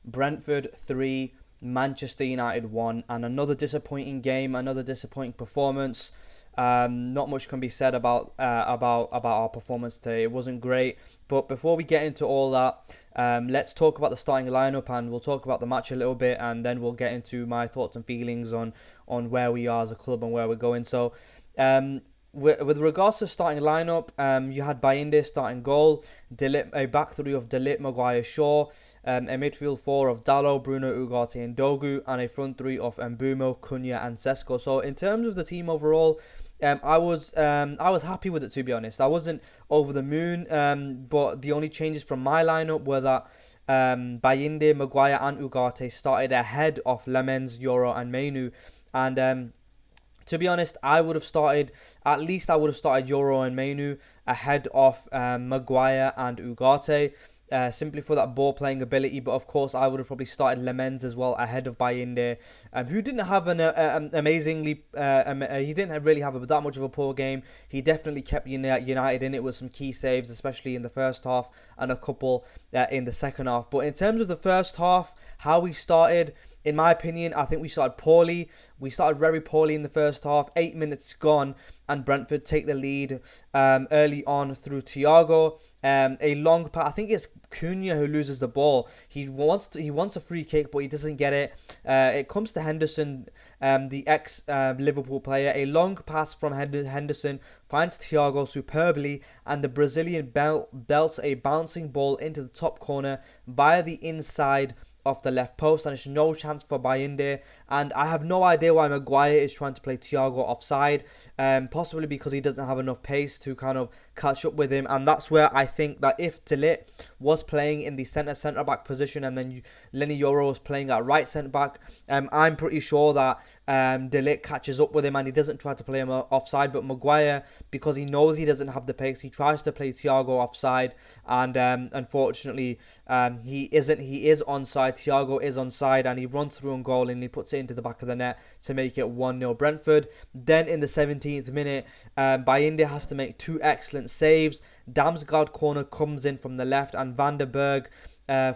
Brentford 3, Manchester United 1, and another disappointing game, another disappointing performance. Not much can be said about our performance today. It wasn't great. But before we get into all that, let's talk about the starting lineup, and we'll talk about the match a little bit, and then we'll get into my thoughts and feelings on where we are as a club and where we're going. So, with regards to starting lineup, you had Bayindir starting goal, a back three of De Ligt, Maguire, Shaw, a midfield four of Dalot, Bruno, Ugarte and Dogu, and a front three of Mbeumo, Cunha and Sesko. So in terms of the team overall, I was happy with it, to be honest. I wasn't over the moon, but the only changes from my lineup were that Bayindir, Maguire and Ugarte started ahead of Lemens, Yoro and Mainu, and to be honest, I would have started Yoro and Mainu ahead of Maguire and Ugarte, simply for that ball playing ability. But of course, I would have probably started Lemens as well ahead of Bayindir, who didn't have an he didn't really have that much of a poor game. He definitely kept United in it with some key saves, especially in the first half and a couple in the second half. But in terms of the first half, how we started, in my opinion, I think we started poorly. We started very poorly in the first half. 8 minutes gone, and Brentford take the lead early on through Thiago. A long pass. I think it's Cunha who loses the ball. He wants a free kick, but he doesn't get it. It comes to Henderson, the ex-Liverpool player. A long pass from Henderson finds Thiago superbly, and the Brazilian belts a bouncing ball into the top corner via the inside off the left post, and it's no chance for Bayindir. And I have no idea why Maguire is trying to play Thiago offside, possibly because he doesn't have enough pace to kind of catch up with him. And that's where I think that if De Ligt was playing in the centre back position, and then Lenny Yoro was playing at right centre back, I'm pretty sure that De Ligt catches up with him and he doesn't try to play him offside. But Maguire, because he knows he doesn't have the pace, he tries to play Thiago offside, and unfortunately he isn't. He is onside. Thiago is onside, and he runs through on goal and he puts it into the back of the net to make it 1-0 Brentford. Then in the 17th minute, Bayindir has to make two excellent saves. Damsgaard corner comes in from the left, and Van der Berg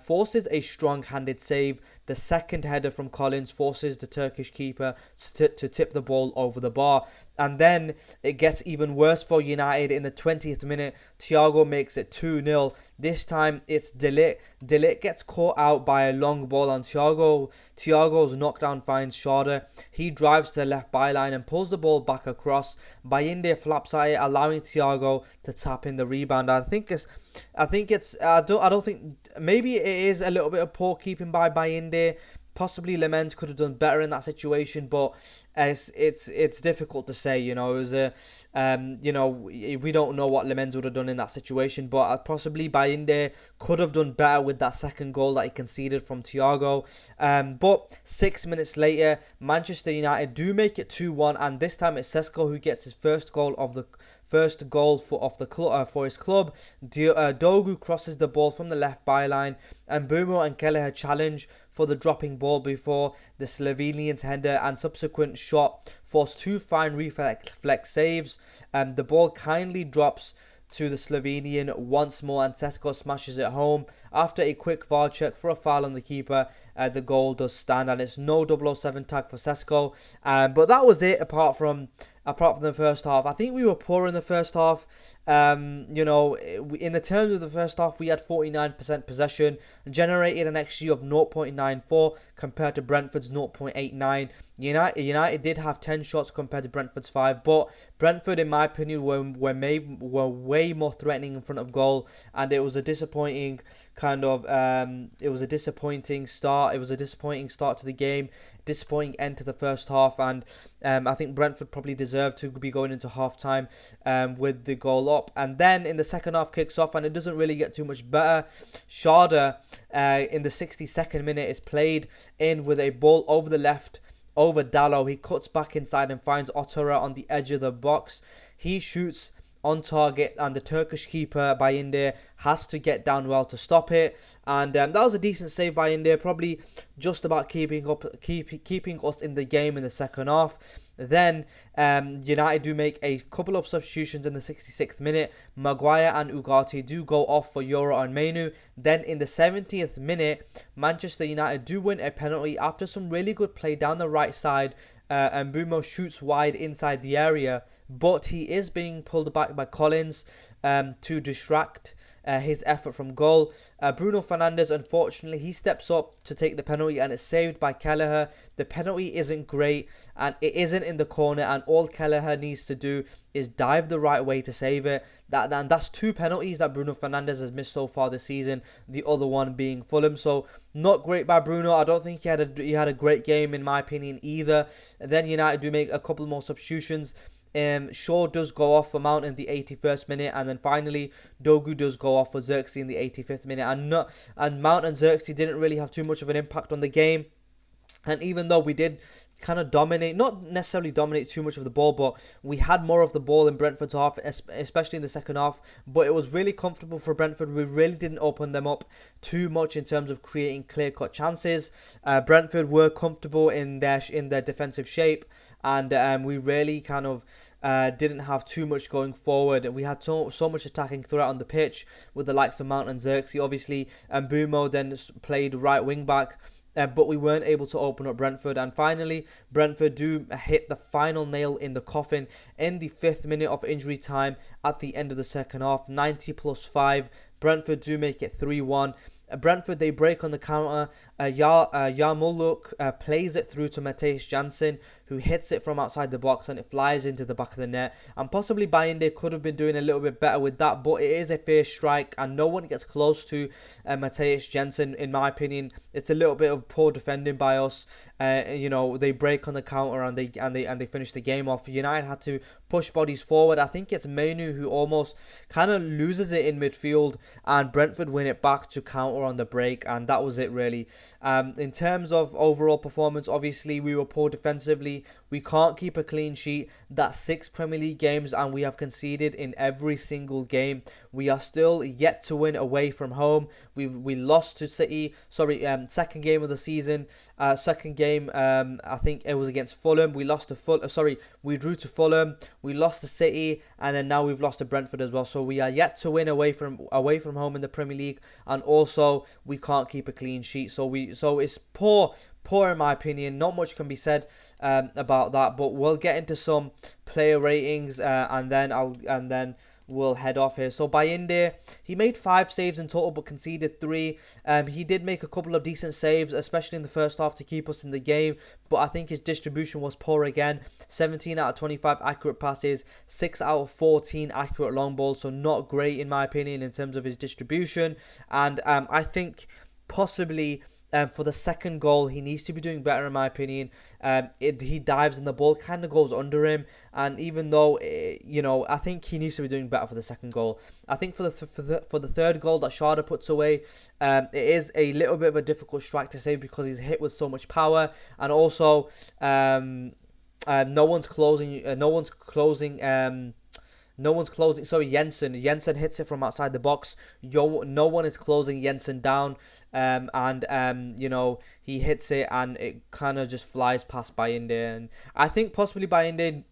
forces a strong-handed save. The second header from Collins forces the Turkish keeper to tip the ball over the bar. And then it gets even worse for United. In the 20th minute, Thiago makes it 2-0. This time it's De Ligt. De Ligt gets caught out by a long ball on Thiago. Thiago's knockdown finds Schade. He drives to the left byline and pulls the ball back across. Bayindir flaps at it, allowing Thiago to tap in the rebound. I don't think, maybe it is a little bit of poor keeping by Bayindir. Possibly Lemens could have done better in that situation, but it's difficult to say. It was we don't know what Lemens would have done in that situation, but possibly Bayindir could have done better with that second goal that he conceded from Thiago. But 6 minutes later, Manchester United do make it 2-1, and this time it's Sesko who gets his first goal for his club. Dogu crosses the ball from the left byline, and Mbeumo and Kelleher challenge for the dropping ball before the Slovenians' header and subsequent shot force two fine reflex saves. The ball kindly drops to the Slovenian once more, and Sesko smashes it home. After a quick VAR check for a foul on the keeper, the goal does stand, and it's no 007 tag for Sesko. But that was it apart from the first half. I think we were poor in the first half. In the terms of the first half, we had 49% possession, generated an XG of 0.94 compared to Brentford's 0.89. United did have 10 shots compared to Brentford's 5, but Brentford, in my opinion, were way more threatening in front of goal, and it was a disappointing start. It was a disappointing start to the game, disappointing end to the first half, and I think Brentford probably deserved to be going into half time with the goal up. And then in the second half kicks off, and it doesn't really get too much better. Schade in the 62nd minute is played in with a ball over the left over Dalot. He cuts back inside and finds Otara on the edge of the box. He shoots on target, and the Turkish keeper Bayindir has to get down well to stop it. And that was a decent save by Bayindir, probably just about keeping us in the game in the second half. Then United do make a couple of substitutions in the 66th minute. Maguire and Ugarte do go off for Euro and Mainu. Then in the 70th minute, Manchester United do win a penalty after some really good play down the right side. And Mbeumo shoots wide inside the area, but he is being pulled back by Collins to distract his effort from goal. Bruno Fernandes, unfortunately, he steps up to take the penalty and it's saved by Kelleher. The penalty isn't great and it isn't in the corner, and all Kelleher needs to do is dive the right way to save it. And that's 2 penalties that Bruno Fernandes has missed so far this season, the other one being Fulham. So not great by Bruno. I don't think he had a great game in my opinion either. And then United do make a couple more substitutions. Shaw does go off for Mount in the 81st minute, and then finally Dogu does go off for Xerxes in the 85th minute. And Mount and Xerxes didn't really have too much of an impact on the game. And even though we did kind of dominate, not necessarily dominate too much of the ball, but we had more of the ball in Brentford's half, especially in the second half. But it was really comfortable for Brentford. We really didn't open them up too much in terms of creating clear-cut chances. Brentford were comfortable in their defensive shape, and we really kind of didn't have too much going forward. We had so much attacking throughout on the pitch with the likes of Mount and Xerxes. Obviously, Mbeumo then played right wing back. But we weren't able to open up Brentford. And finally, Brentford do hit the final nail in the coffin in the 5th minute of injury time at the end of the second half. 90 plus 5. Brentford do make it 3-1. Brentford, they break on the counter. Yarmouk plays it through to Matthias Jansen, who hits it from outside the box and it flies into the back of the net. And possibly Bayindir could have been doing a little bit better with that, but it is a fair strike and no one gets close to Matthias Jansen, in my opinion. It's a little bit of poor defending by us. They break on the counter and they finish the game off. United had to push bodies forward. I think it's Mainu who almost kind of loses it in midfield, and Brentford win it back to counter on the break, and that was it really. In terms of overall performance, obviously we were poor defensively. We can't keep a clean sheet. That's 6 Premier League games and we have conceded in every single game. We are still yet to win away from home. We lost to City. Second game of the season. Second game, I think it was against Fulham. We lost to we drew to Fulham. We lost to City, and then now we've lost to Brentford as well. So we are yet to win away from home in the Premier League, and also we can't keep a clean sheet. So it's poor in my opinion. Not much can be said about that, but we'll get into some player ratings and then we'll head off here. So Bayindir, he made 5 saves in total but conceded 3. He did make a couple of decent saves, especially in the first half, to keep us in the game, but I think his distribution was poor again. 17 out of 25 accurate passes, 6 out of 14 accurate long balls, so not great in my opinion in terms of his distribution. And I think possibly for the second goal, he needs to be doing better in my opinion. He dives and the ball kind of goes under him, and even though I think he needs to be doing better for the second goal. I think for the third goal that Schade puts away, it is a little bit of a difficult strike to save because he's hit with so much power, and also no one's closing. Sorry, Jensen hits it from outside the box. No one is closing Jensen down. He hits it and it kind of just flies past Bayindir. And I think possibly Bayindir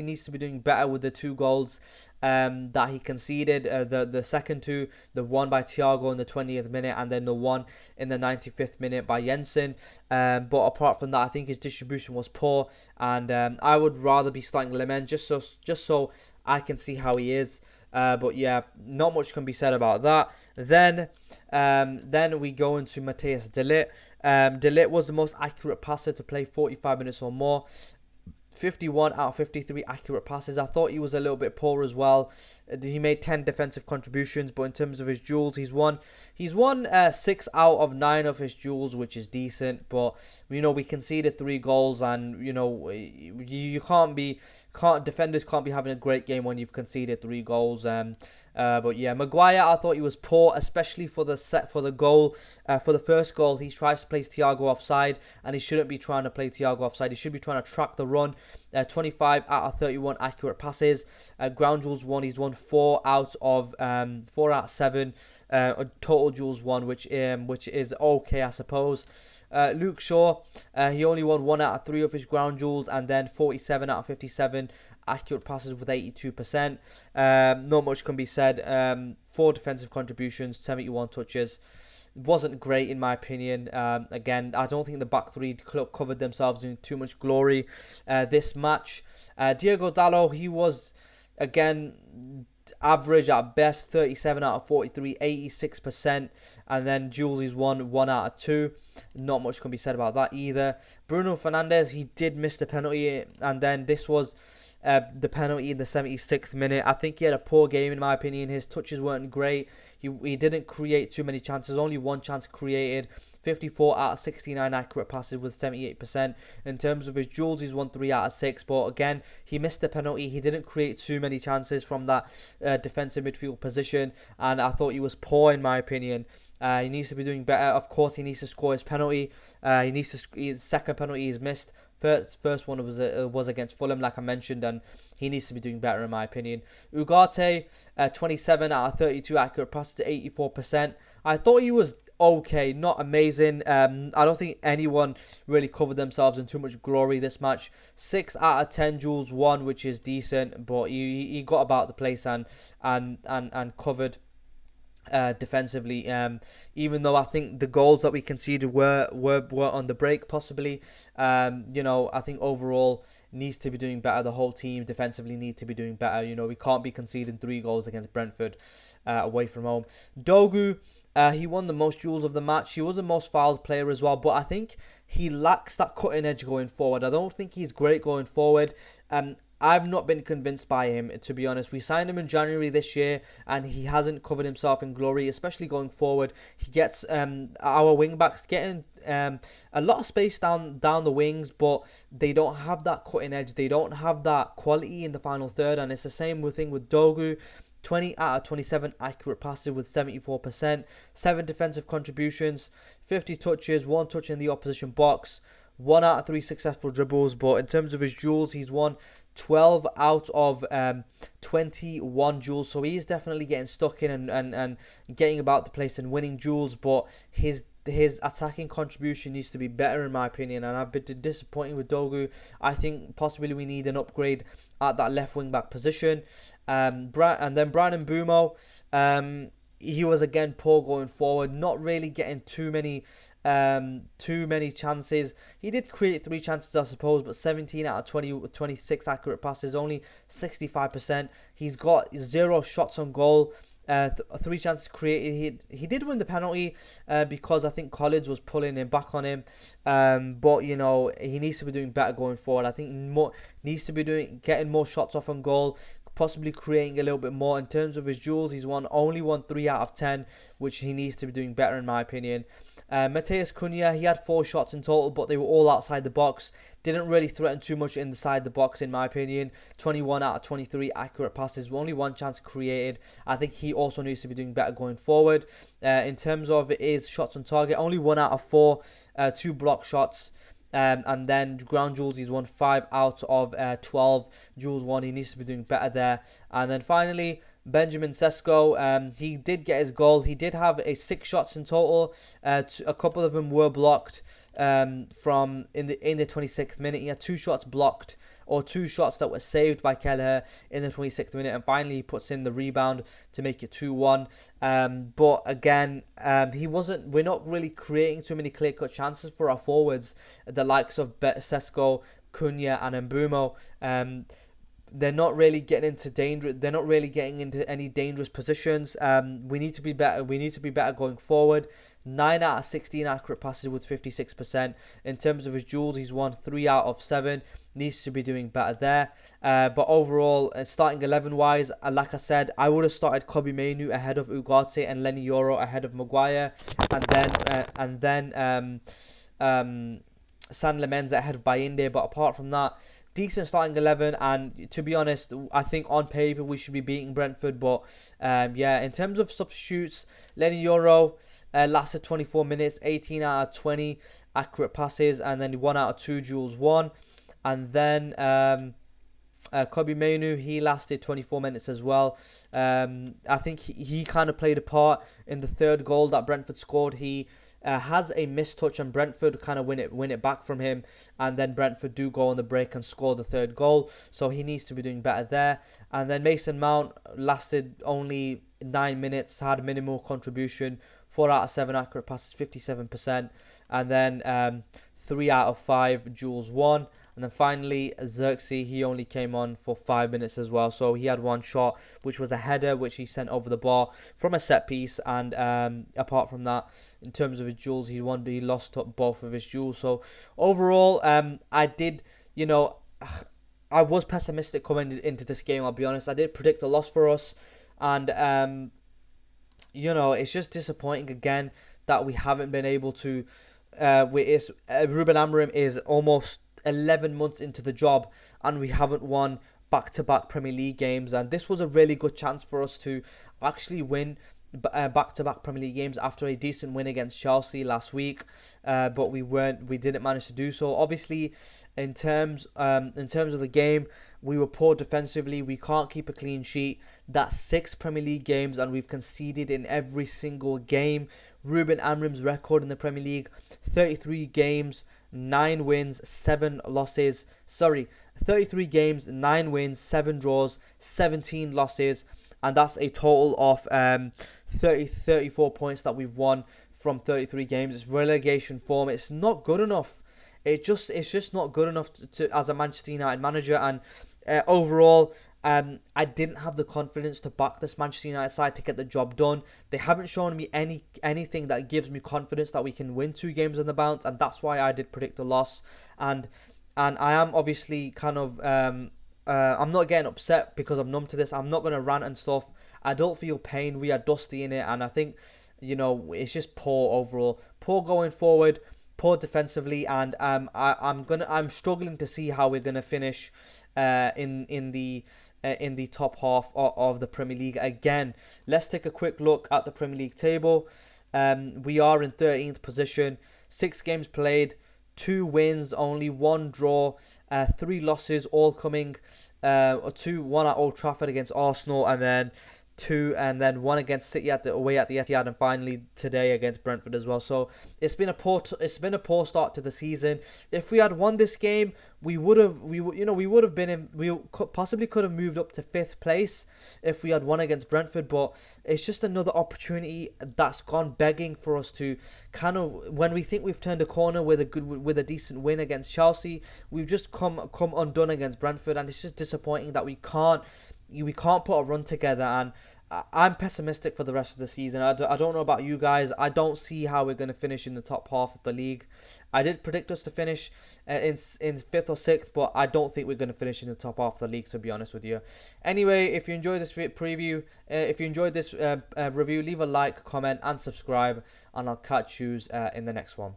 needs to be doing better with the 2 goals that he conceded. The second 2, the one by Thiago in the 20th minute, and then the one in the 95th minute by Jensen. But apart from that, I think his distribution was poor, and I would rather be starting Lemon just so I can see how he is. But yeah, not much can be said about that. Then we go into Matthias de Ligt. De Ligt was the most accurate passer to play 45 minutes or more. 51 out of 53 accurate passes. I thought he was a little bit poor as well. He made 10 defensive contributions, but in terms of his duels, he's won 6 out of 9 of his duels, which is decent. But we conceded 3 goals, and defenders can't be having a great game when you've conceded 3 goals. But yeah, Maguire, I thought he was poor, especially for the first goal. He tries to place Thiago offside, and he shouldn't be trying to play Thiago offside. He should be trying to track the run. 25 out of 31 accurate passes. Ground duels won. He's won 4 out of 7. Total duels won, which is okay, I suppose. Luke Shaw, he only won 1 out of 3 of his ground duels, and then 47 out of 57 accurate passes with 82%. Not much can be said. 4 defensive contributions, 71 touches. Wasn't great in my opinion. Again, I don't think the back three covered themselves in too much glory this match. Diogo Dalot, he was again average at best, 37 out of 43, 86%. And then Jules is 1 out of 2. Not much can be said about that either. Bruno Fernandes, he did miss the penalty, and then this was the penalty in the 76th minute. I think he had a poor game in my opinion. His touches weren't great. He didn't create too many chances. Only 1 chance created. 54 out of 69 accurate passes with 78%. In terms of his duels, he's won 3 out of 6. But again, he missed the penalty. He didn't create too many chances from that defensive midfield position. And I thought he was poor in my opinion. He needs to be doing better. Of course, he needs to score his penalty. His second penalty he's missed. First one was against Fulham, like I mentioned, and he needs to be doing better in my opinion. Ugarte, 27 out of 32 accurate passes to 84%. I thought he was okay, not amazing. I don't think anyone really covered themselves in too much glory this match. 6 out of 10 duels won, which is decent, but he got about the place and covered defensively, even though I think the goals that we conceded were on the break possibly. I think overall needs to be doing better. The whole team defensively need to be doing better. We can't be conceding 3 goals against Brentford away from home. Dogu, he won the most duels of the match. He was the most fouled player as well, but I think he lacks that cutting edge going forward. I don't think he's great going forward. I've not been convinced by him, to be honest. We signed him in January this year, and he hasn't covered himself in glory, especially going forward. He gets our wing backs getting a lot of space down the wings, but they don't have that cutting edge. They don't have that quality in the final third, and it's the same thing with Dogu. 20 out of 27 accurate passes with 74%, 7 defensive contributions, 50 touches, 1 touch in the opposition box, 1 out of 3 successful dribbles. But in terms of his duels, he's won 12 out of 21 duels, so he is definitely getting stuck in and getting about the place and winning duels, but his attacking contribution needs to be better in my opinion, and I've been disappointed with Dogu. I think possibly we need an upgrade at that left wing back position. And then Bryan Mbeumo, he was again poor going forward, not really getting too many chances. He did create 3 chances, I suppose, but 17 out of 20 with 26 accurate passes, only 65%. He's got 0 shots on goal. 3 chances created. He did win the penalty because I think Collins was pulling him back on him. But he needs to be doing better going forward. I think needs to be getting more shots off on goal, possibly creating a little bit more. In terms of his duels, he's only won 3 out of 10, which he needs to be doing better in my opinion. Matheus Cunha, he had 4 shots in total, but they were all outside the box. Didn't really threaten too much inside the box in my opinion. 21 out of 23 accurate passes, only 1 chance created. I think he also needs to be doing better going forward. In terms of his shots on target, only 1 out of 4, 2 block shots. And then ground duels, he's won 5 out of 12 duels won. He needs to be doing better there. And then finally, Benjamin Sesko, he did get his goal. He did have 6 shots in total. A couple of them were blocked from in the 26th minute. He had 2 shots blocked, or 2 shots that were saved by Kelleher in the 26th minute, and finally he puts in the rebound to make it 2-1. But again, we're not really creating too many clear-cut chances for our forwards, the likes of Sesko, Cunha and Mbeumo. They're not really getting into danger. They're not really getting into any dangerous positions. We need to be better. We need to be better going forward. 9 out of 16 accurate passes with 56%. In terms of his duels, he's won 3 out of 7. Needs to be doing better there. But overall, starting 11 wise, like I said, I would have started Kobbie Mainoo ahead of Ugarte and Lenny Yoro ahead of Maguire, and then San Lemens ahead of Bayindir. But apart from that, decent starting 11, and to be honest, I think on paper we should be beating Brentford. But in terms of substitutes, Lenny Yoro lasted 24 minutes, 18 out of 20 accurate passes, and then 1 out of 2 duels won. And then Kobbie Mainoo, he lasted 24 minutes as well. I think he kind of played a part in the 3rd goal that Brentford scored. He has a missed touch, and Brentford kind of win it back from him, and then Brentford do go on the break and score the third goal. So he needs to be doing better there. And then Mason Mount lasted only 9 minutes, had minimal contribution, 4 out of 7 accurate passes, 57%, and then 3 out of 5 Jules won. And then finally, Xerxes, he only came on for 5 minutes as well. So he had one shot, which was a header, which he sent over the bar from a set piece. And apart from that, in terms of his duels, he lost up both of his duels. So overall, I was pessimistic coming into this game, I'll be honest. I did predict a loss for us. And, it's just disappointing again that we haven't been able to... Ruben Amorim is almost 11 months into the job, and we haven't won back-to-back Premier League games, and this was a really good chance for us to actually win back-to-back Premier League games after a decent win against Chelsea last week, but we didn't manage to do so. Obviously, in terms of the game, we were poor defensively. We can't keep a clean sheet. That's 6 Premier League games, and we've conceded in every single game. Ruben Amorim's record in the Premier League: 33 games, 9 wins, 7 losses. 33 games, 9 wins, 7 draws, 17 losses, and that's a total of 34 points that we've won from 33 games. It's relegation form. It's not good enough. It's just not good enough to as a Manchester United manager. And overall, I didn't have the confidence to back this Manchester United side to get the job done. They haven't shown me anything that gives me confidence that we can win 2 games on the bounce, and that's why I did predict a loss. And I am obviously kind of I'm not getting upset because I'm numb to this. I'm not going to rant and stuff. I don't feel pain. We are dusty in it, and I think it's just poor overall. Poor going forward, poor defensively, and I'm struggling to see how we're gonna finish in the top half of the Premier League again. Let's take a quick look at the Premier League table. We are in 13th position, 6 games played, 2 wins, only 1 draw, 3 losses, all coming 1 at Old Trafford against Arsenal, and then 1 against City away at the Etihad, and finally today against Brentford as well. So it's been a poor start to the season. If we had won this game, we could have moved up to 5th place if we had won against Brentford. But it's just another opportunity that's gone begging for us to kind of, when we think we've turned a corner with a decent win against Chelsea, we've just come undone against Brentford, and it's just disappointing that we can't put a run together. And I'm pessimistic for the rest of the season. I don't know about you guys. I don't see how we're going to finish in the top half of the league. I did predict us to finish in 5th or 6th, but I don't think we're going to finish in the top half of the league, to be honest with you. Anyway, if you enjoyed this review, review, leave a like, comment, and subscribe, and I'll catch you in the next one.